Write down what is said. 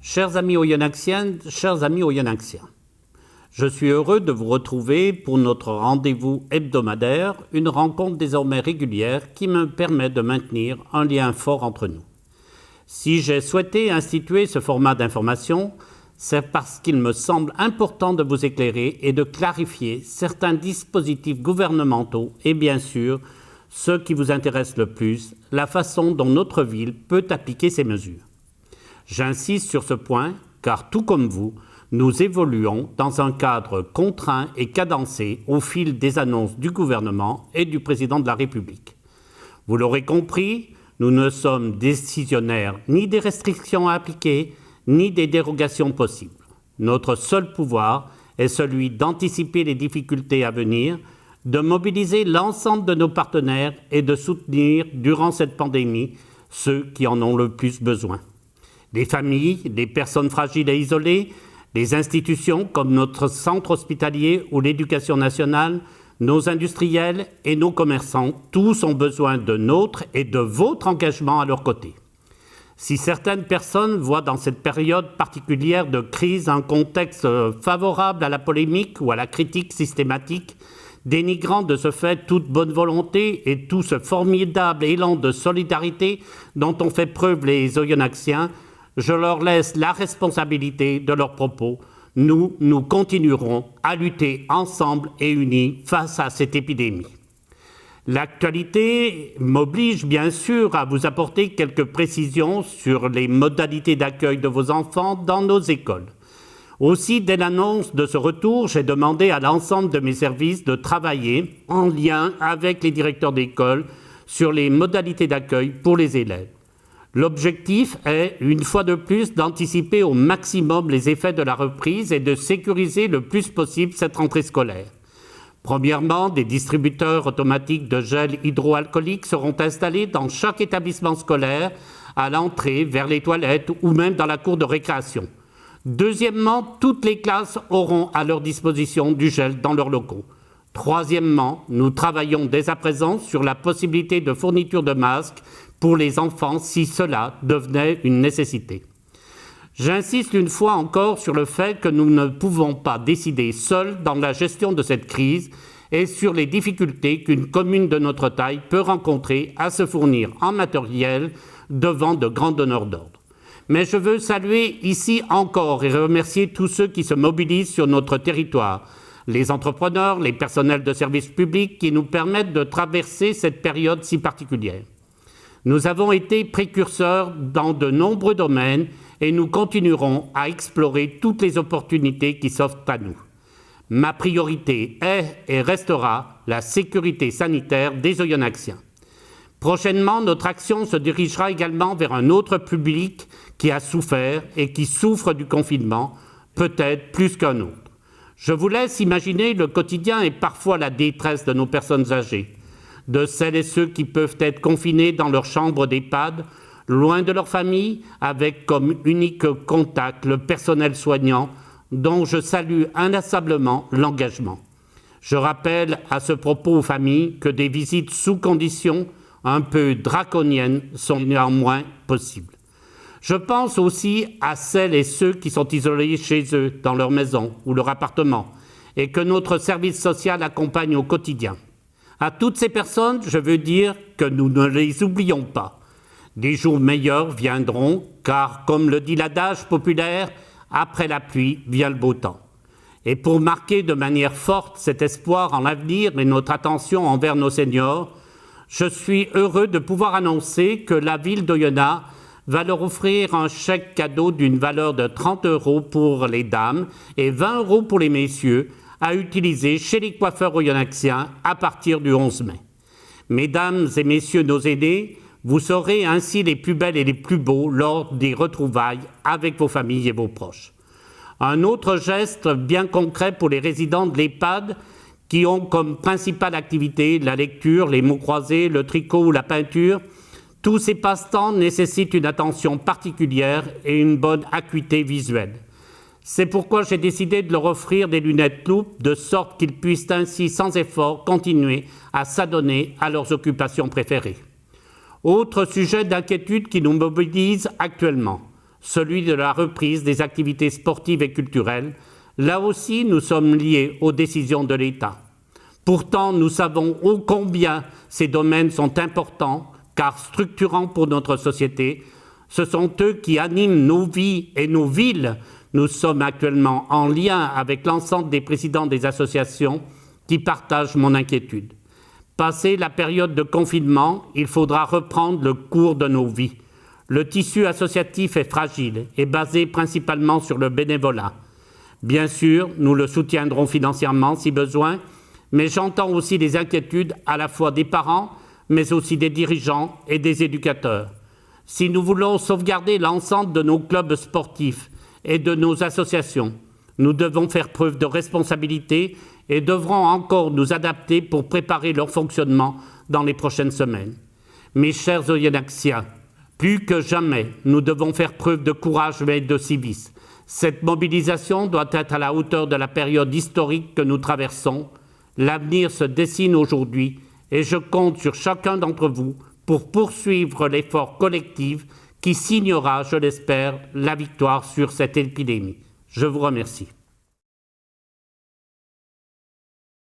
Chers amis oyonnaxiennes, chers amis oyonnaxiens, je suis heureux de vous retrouver pour notre rendez-vous hebdomadaire, une rencontre désormais régulière qui me permet de maintenir un lien fort entre nous. Si j'ai souhaité instituer ce format d'information, c'est parce qu'il me semble important de vous éclairer et de clarifier certains dispositifs gouvernementaux et bien sûr, ce qui vous intéresse le plus, la façon dont notre ville peut appliquer ces mesures. J'insiste sur ce point car tout comme vous, nous évoluons dans un cadre contraint et cadencé au fil des annonces du gouvernement et du président de la République. Vous l'aurez compris, nous ne sommes décisionnaires ni des restrictions à appliquer, ni des dérogations possibles. Notre seul pouvoir est celui d'anticiper les difficultés à venir, de mobiliser l'ensemble de nos partenaires et de soutenir, durant cette pandémie, ceux qui en ont le plus besoin. Les familles, les personnes fragiles et isolées, les institutions comme notre centre hospitalier ou l'éducation nationale, nos industriels et nos commerçants, tous ont besoin de notre et de votre engagement à leur côté. Si certaines personnes voient dans cette période particulière de crise un contexte favorable à la polémique ou à la critique systématique, dénigrant de ce fait toute bonne volonté et tout ce formidable élan de solidarité dont ont fait preuve les oyonnaxiens, je leur laisse la responsabilité de leurs propos. Nous continuerons à lutter ensemble et unis face à cette épidémie. L'actualité m'oblige bien sûr à vous apporter quelques précisions sur les modalités d'accueil de vos enfants dans nos écoles. Aussi, dès l'annonce de ce retour, j'ai demandé à l'ensemble de mes services de travailler en lien avec les directeurs d'école sur les modalités d'accueil pour les élèves. L'objectif est, une fois de plus, d'anticiper au maximum les effets de la reprise et de sécuriser le plus possible cette rentrée scolaire. Premièrement, des distributeurs automatiques de gel hydroalcoolique seront installés dans chaque établissement scolaire, à l'entrée, vers les toilettes ou même dans la cour de récréation. Deuxièmement, toutes les classes auront à leur disposition du gel dans leurs locaux. Troisièmement, nous travaillons dès à présent sur la possibilité de fourniture de masques pour les enfants si cela devenait une nécessité. J'insiste une fois encore sur le fait que nous ne pouvons pas décider seuls dans la gestion de cette crise et sur les difficultés qu'une commune de notre taille peut rencontrer à se fournir en matériel devant de grands donneurs d'ordre. Mais je veux saluer ici encore et remercier tous ceux qui se mobilisent sur notre territoire, les entrepreneurs, les personnels de services publics qui nous permettent de traverser cette période si particulière. Nous avons été précurseurs dans de nombreux domaines et nous continuerons à explorer toutes les opportunités qui s'offrent à nous. Ma priorité est et restera la sécurité sanitaire des oyonnaxiens. Prochainement, notre action se dirigera également vers un autre public qui a souffert et qui souffre du confinement, peut-être plus qu'un autre. Je vous laisse imaginer le quotidien et parfois la détresse de nos personnes âgées, de celles et ceux qui peuvent être confinés dans leur chambre d'EHPAD, loin de leur famille, avec comme unique contact le personnel soignant, dont je salue inlassablement l'engagement. Je rappelle à ce propos aux familles que des visites sous conditions un peu draconiennes sont néanmoins possibles. Je pense aussi à celles et ceux qui sont isolés chez eux, dans leur maison ou leur appartement, et que notre service social accompagne au quotidien. À toutes ces personnes, je veux dire que nous ne les oublions pas. Des jours meilleurs viendront, car, comme le dit l'adage populaire, après la pluie vient le beau temps. Et pour marquer de manière forte cet espoir en l'avenir et notre attention envers nos seniors, je suis heureux de pouvoir annoncer que la ville d'Oyonnax va leur offrir un chèque cadeau d'une valeur de 30 € pour les dames et 20 € pour les messieurs, à utiliser chez les coiffeurs oyonnaxiens à partir du 11 mai. Mesdames et messieurs nos aînés, vous serez ainsi les plus belles et les plus beaux lors des retrouvailles avec vos familles et vos proches. Un autre geste bien concret pour les résidents de l'EHPAD qui ont comme principale activité la lecture, les mots croisés, le tricot ou la peinture. Tous ces passe-temps nécessitent une attention particulière et une bonne acuité visuelle. C'est pourquoi j'ai décidé de leur offrir des lunettes loupe, de sorte qu'ils puissent ainsi, sans effort, continuer à s'adonner à leurs occupations préférées. Autre sujet d'inquiétude qui nous mobilise actuellement, celui de la reprise des activités sportives et culturelles. Là aussi, nous sommes liés aux décisions de l'État. Pourtant, nous savons ô combien ces domaines sont importants, car structurants pour notre société. Ce sont eux qui animent nos vies et nos villes. Nous sommes actuellement en lien avec l'ensemble des présidents des associations qui partagent mon inquiétude. Passé la période de confinement, il faudra reprendre le cours de nos vies. Le tissu associatif est fragile et basé principalement sur le bénévolat. Bien sûr, nous le soutiendrons financièrement si besoin, mais j'entends aussi les inquiétudes à la fois des parents, mais aussi des dirigeants et des éducateurs. Si nous voulons sauvegarder l'ensemble de nos clubs sportifs et de nos associations, nous devons faire preuve de responsabilité et devrons encore nous adapter pour préparer leur fonctionnement dans les prochaines semaines. Mes chers Oyonnaxiens, plus que jamais, nous devons faire preuve de courage et de civisme. Cette mobilisation doit être à la hauteur de la période historique que nous traversons. L'avenir se dessine aujourd'hui et je compte sur chacun d'entre vous pour poursuivre l'effort collectif qui signera, je l'espère, la victoire sur cette épidémie. Je vous remercie.